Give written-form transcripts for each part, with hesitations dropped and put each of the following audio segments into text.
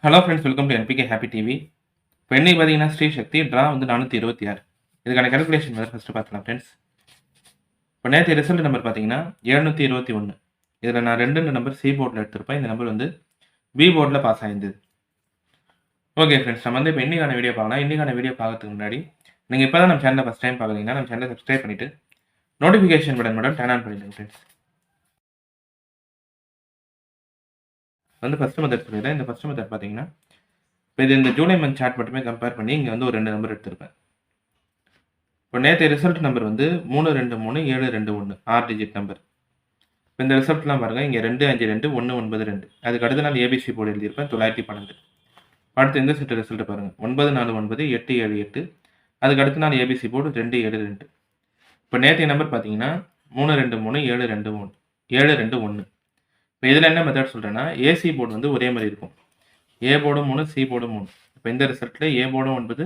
Hello friends, welcome to NPK happy TV. இப்போ இன்னைக்கு பார்த்தீங்கன்னா ஸ்ரீ சக்தி ட்ரா வந்து 426. இதுக்கான கால்குலேஷன் வந்து ஃபஸ்ட்டு பார்க்கலாம் ஃப்ரெண்ட்ஸ். இப்போ நேற்று ரிசல்ட் நம்பர் பார்த்தீங்கன்னா 721. இதில் நான் 2 நம்பர் சி போர்டில் எடுத்திருப்பேன். இந்த நம்பர் வந்து பி போர்டில் பாஸ் ஆயிருந்தது. ஓகே ஃப்ரெண்ட்ஸ், நம்ம வந்து இப்போ இன்னைக்கான வீடியோ பார்க்கலாம். இன்னைக்கான வீடியோ பார்க்கறதுக்கு முன்னாடி நீங்கள் இப்போ தான் நம்ம சேனலை ஃபஸ்ட் டைம் பார்க்குறீங்கன்னா நம்ம சேனலை சப்ஸ்கிரைப் பண்ணிவிட்டு நோட்டிஃபிகேஷன் பட்டன் மட்டும் டர்ன் ஆன் பண்ணிடுங்க ஃப்ரெண்ட்ஸ். வந்து ஃபஸ்ட்டு மெத்தட் சொல்லிடுறேன். இந்த ஃபஸ்ட்டு மெத்தட் பார்த்தீங்கன்னா இப்போ இது இந்த ஜூலை மந்த் சார்ட் மட்டுமே கம்பேர் பண்ணி இங்கே வந்து ஒரு 2 நம்பர் எடுத்திருப்பேன். இப்போ நேற்று ரிசல்ட் நம்பர் வந்து 323721 6 டிஜிட் நம்பர். இப்போ இந்த ரிசல்ட்லாம் பாருங்கள், இங்கே 252 192. அதுக்கு அடுத்த நாள் ஏபிசி போர்டு எழுதியிருப்பேன் 912. அடுத்து இந்த செட் ரிசல்ட் பாருங்கள் 949 878. அதுக்கு அடுத்த நாள் ஏபிசி போர்டு 272. இப்போ நேற்றைய நம்பர் பார்த்தீங்கன்னா 323 721. இப்போ இதில் என்ன மெத்தட் சொல்கிறேன்னா, ஏசி போர்டு வந்து ஒரே மாதிரி இருக்கும். ஏ போர்டும் 3, சி போர்டும் 3. இப்போ இந்த ரிசல்ட்டில் ஏ போர்டும் 9,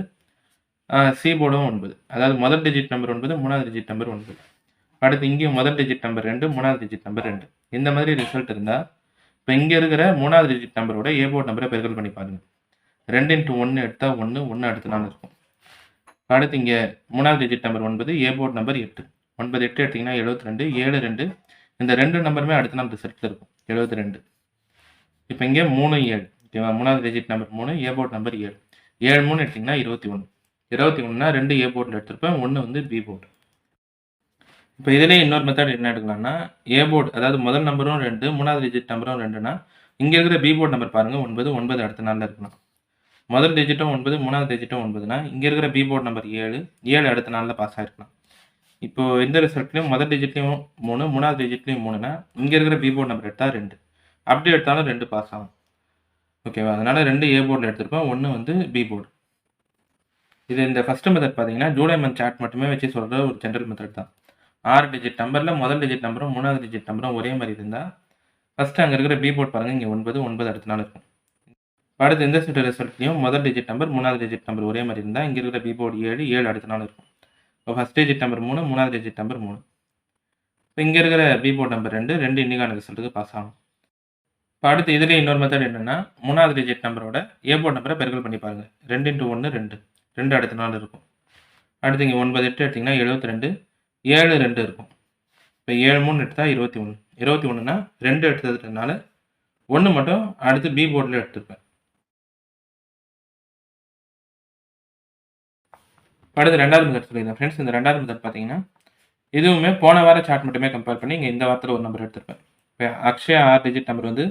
சி போர்டும் 9. அதாவது முதல் டிஜிட் நம்பர் 9, மூணாவது டிஜிட் நம்பர் 9. அடுத்து இங்கேயும் முதல் டிஜிட் நம்பர் 2, மூணாவது டிஜிட் நம்பர் 2. இந்த மாதிரி ரிசல்ட் இருந்தால் இப்போ இங்கே இருக்கிற மூணாவது டிஜிட் நம்பரோட ஏ போர்டு நம்பரை பெருக்கல் பண்ணி பாருங்கள். 2 × 1 எடுத்தால் 1, 1 அடுத்த நாள் இருக்கும். அடுத்து இங்கே மூணாவது digit number 9, A board number 8. 9 8 எடுத்திங்கன்னா 72, 7 2. இந்த 2 நம்பருமே அடுத்த நாள் ரிசல்ட்டில் இருக்கும் 72. இப்போ இங்கே 3 7. ஓகேவா, மூணாவது digit number 3, A board number 7. 7 3 எடுத்திங்கன்னா 21. 21னா 2 ஏ போர்டில் எடுத்திருப்பேன், 1 வந்து பி போர்டு. இப்போ இதிலே இன்னொரு மெத்தட் என்ன எடுக்கலாம்னா, ஏ போர்டு அதாவது முதல் நம்பரும் 2, மூணாவது டிஜிட் நம்பரும் 2னா இங்கே இருக்கிற பி போர்டு நம்பர் பாருங்கள் 9, 9 அடுத்த நாளில் இருக்கலாம். முதல் டிஜிட்டும் 9, மூணாவது டிஜிட்டும் 9னா இங்கே இருக்கிற பி போர்டு நம்பர் 7, 7 அடுத்த நாளில் பாஸ் ஆகிருக்கலாம். இப்போது இந்த ரிசல்ட்லையும் முதல் டிஜிட்லையும் 3, மூணாவது டிஜிட்லையும் 3னா இங்கே இருக்கிற பி போர்டு நம்பர் எடுத்தால் 2. அப்படி எடுத்தாலும் 2 பாஸ் ஆகும். ஓகேவா, அதனால் 2 ஏ போர்டில் எடுத்திருப்பேன், 1 வந்து பி போர்டு. இது இந்த ஃபஸ்ட்டு மெத்தட் பார்த்தீங்கன்னா ஜூலை மந்த் சார்ட் மட்டுமே வச்சு சொல்கிற ஒரு ஜென்ரல் மெத்தட் தான். 6 டிஜிட் நம்பரில் முதல் டிஜிட் நம்பரும் மூணாவது டிஜிட் நம்பரும் ஒரே மாதிரி இருந்தால் ஃபஸ்ட்டு அங்கே இருக்கிற பி போர்டு பாருங்கள், இங்கே 9, 9 அடுத்த நாள் இருக்கும். அடுத்து இந்த செட் ரிசல்ட்லையும் முதல் டிஜிட் நம்பர் மூணாவது டிஜிட் நம்பர் ஒரே மாதிரி இருந்தால் இங்கே இருக்கிற பி போர்டு 7, 7 அடுத்த நாள் இருக்கும். இப்போ ஃபஸ்ட் டிஜிட் நம்பர் 3, மூணாவது டிஜிட் நம்பர் 3. இப்போ இங்கே இருக்கிற பி போர்டு நம்பர் 2, 2 இன்னைக்கான ரிசல்ட்டுக்கு பாஸ் ஆகும். இப்போ அடுத்து இதில் இன்னொரு மெத்தட் என்னென்னா, மூணாவது டிஜிட் நம்பரோட ஏ போர்டு நம்பரை பெருக்கல் பண்ணி பாருங்கள். 2 × 1 2, 2 அடுத்த நாள் இருக்கும். அடுத்து இங்கே 9 8 எடுத்திங்கன்னா 72, 7 2 இருக்கும். இப்போ 7 3 எடுத்தால் 21. 21னா 2 எடுத்ததுனால 1 மட்டும் அடுத்து பி போர்டில் எடுத்திருப்பேன். அடுத்து ரெண்டாவது மெத்தட் சொல்லியிருந்தேன் ஃப்ரெண்ட்ஸ். இந்த ரெண்டாவது மெத்தட் பார்த்தீங்கன்னா இதுவுமே போன வார சார்ட் மட்டுமே கம்பேர் பண்ணி இங்கே இந்த வாரத்தில் ஒரு நம்பர் எடுத்திருப்பேன். இப்போ அக்ஷயா 6 டிஜிட் நம்பர் வந்து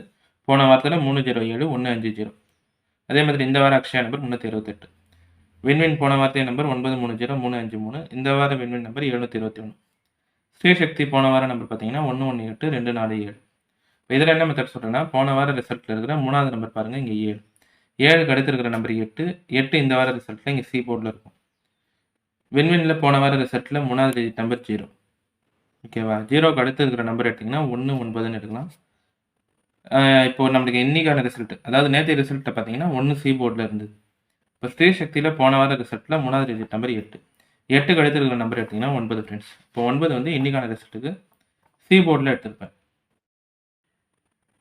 போன வாரத்தில் 307 150. அதே மாதிரி இந்த வாரம் அக்ஷயா நம்பர் 328. வின்வின் போன வாரத்தைய நம்பர் 930 353. இந்த வாரம் வின்வின் நம்பர் 721. ஸ்ரீசக்தி போன வாரம் நம்பர் பார்த்தீங்கன்னா 118 247. இப்போ இதில் என்ன மெத்தட் சொல்கிறேன்னா, போன வார ரிசல்ட்டில் இருக்கிற மூணாவது நம்பர் பாருங்கள், இங்கே 7. 7க்கு அடுத்து இருக்கிற நம்பர் 8. 8 இந்த வார ரிசல்ட்டில் இங்கே சி போர்டில் இருக்கும். வின்வினில் போன வார ரிசல்ட்டில் மூணாவது டிஜிட் நம்பர் 0. ஓகேவா, 0க்கு அடுத்து இருக்கிற நம்பர் எடுத்திங்கன்னா 1 9ன்னு எடுக்கலாம். இப்போது நம்மளுக்கு இன்னைக்கான ரிசல்ட் அதாவது நேற்றைய ரிசல்ட்டை பார்த்தீங்கன்னா 1 சி போர்டில் இருந்தது. இப்போ ஸ்ரீசக்தியில் போன வார ரிசல்ட்டில் மூணாவது டிஜிட் நம்பர் 8. 8க்கு அடுத்து இருக்கிற நம்பர் எடுத்திங்கன்னா 9 ஃப்ரெண்ட்ஸ். இப்போ 9 வந்து இன்னைக்கான ரிசல்ட்டுக்கு சி போர்டில் எடுத்திருப்பேன்.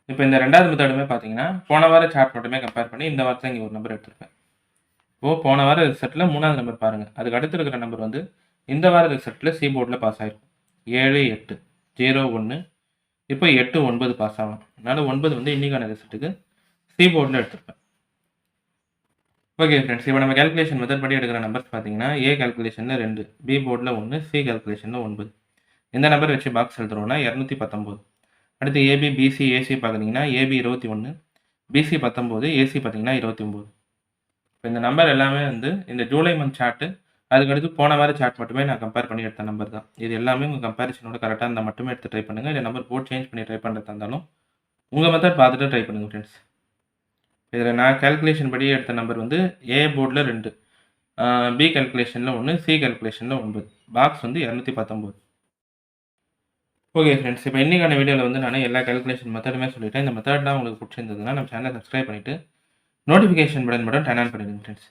இப்போ இந்த ரெண்டாவது மெத்தடுமே பார்த்தீங்கன்னா போன வார சார்ட் மட்டுமே கம்பேர் பண்ணி இந்த வாரத்தில் இங்கே ஒரு நம்பர் எடுத்திருப்பேன். இப்போது போன வார ரிசல்ட்டில் மூணாவது நம்பர் பாருங்கள், அதுக்கு அடுத்து இருக்கிற நம்பர் வந்து இந்த வார ரிசல்ட்டில் சி போர்டில் பாஸ் ஆகிருக்கும். 7 8 0 1. இப்போ 8 9 பாஸ் ஆகும். அதனால் 9 வந்து இன்னைக்கான ரிசல்ட்டுக்கு சி போர்டில் எடுத்திருப்பேன். ஓகே ஃப்ரெண்ட்ஸ், இப்போ நம்ம கேல்குலேஷன் மெத்தட் படி எடுக்கிற நம்பர்ஸ் பார்த்தீங்கன்னா ஏ கேல்குலேஷனில் 2, பி போர்டில் 1, சி கேல்குலேஷனில் 9. இந்த நம்பர் வச்சு பாக்ஸ் எழுதுறோம்னா 219. அடுத்து ஏபி பிசி ஏசி பார்க்குறீங்கன்னா ஏபி 21, பிசி 19, ஏசி பார்த்தீங்கன்னா 29. இப்போ இந்த நம்பர் எல்லாமே வந்து இந்த ஜூலை மந்த் சார்ட்டு, அதுக்கடுத்து போன வார சார்ட் மட்டுமே நான் கம்பேர் பண்ணி எடுத்த நம்பர் தான். இது எல்லாமே உங்கள் கம்பேரிசனோட கரெக்டாக இருந்தால் மட்டுமே எடுத்து ட்ரை பண்ணுங்கள். இல்லை நம்பர் போர்ட் சேஞ்ச் பண்ணி ட்ரை பண்ணுறதா இருந்தாலும் உங்கள் மெத்தட் பார்த்துட்டு ட்ரை பண்ணுங்கள் ஃப்ரெண்ட்ஸ். இதில் நான் கேல்குலேஷன் படி எடுத்த நம்பர் வந்து ஏ போர்டில் 2, பி கேல்குலேஷனில் 1, சி கேல்குலேஷனில் 9. பாக்ஸ் வந்து 219. ஓகே ஃப்ரெண்ட்ஸ், இப்போ இன்றைக்கான வீடியோவில் வந்து நான் எல்லா கேல்குலேஷன் மெத்தடுமே சொல்லிட்டேன். இந்த மெத்தட்லாம் உங்களுக்கு பிடிச்சிருந்ததுன்னா நம்ம சேனலை சப்ஸ்கிரைப் பண்ணிவிட்டு நோட்டிஃபிகேஷன் பட்டன் மட்டும் டர்ன் ஆன் பண்ணிடுங்க ஃப்ரெண்ட்ஸ்.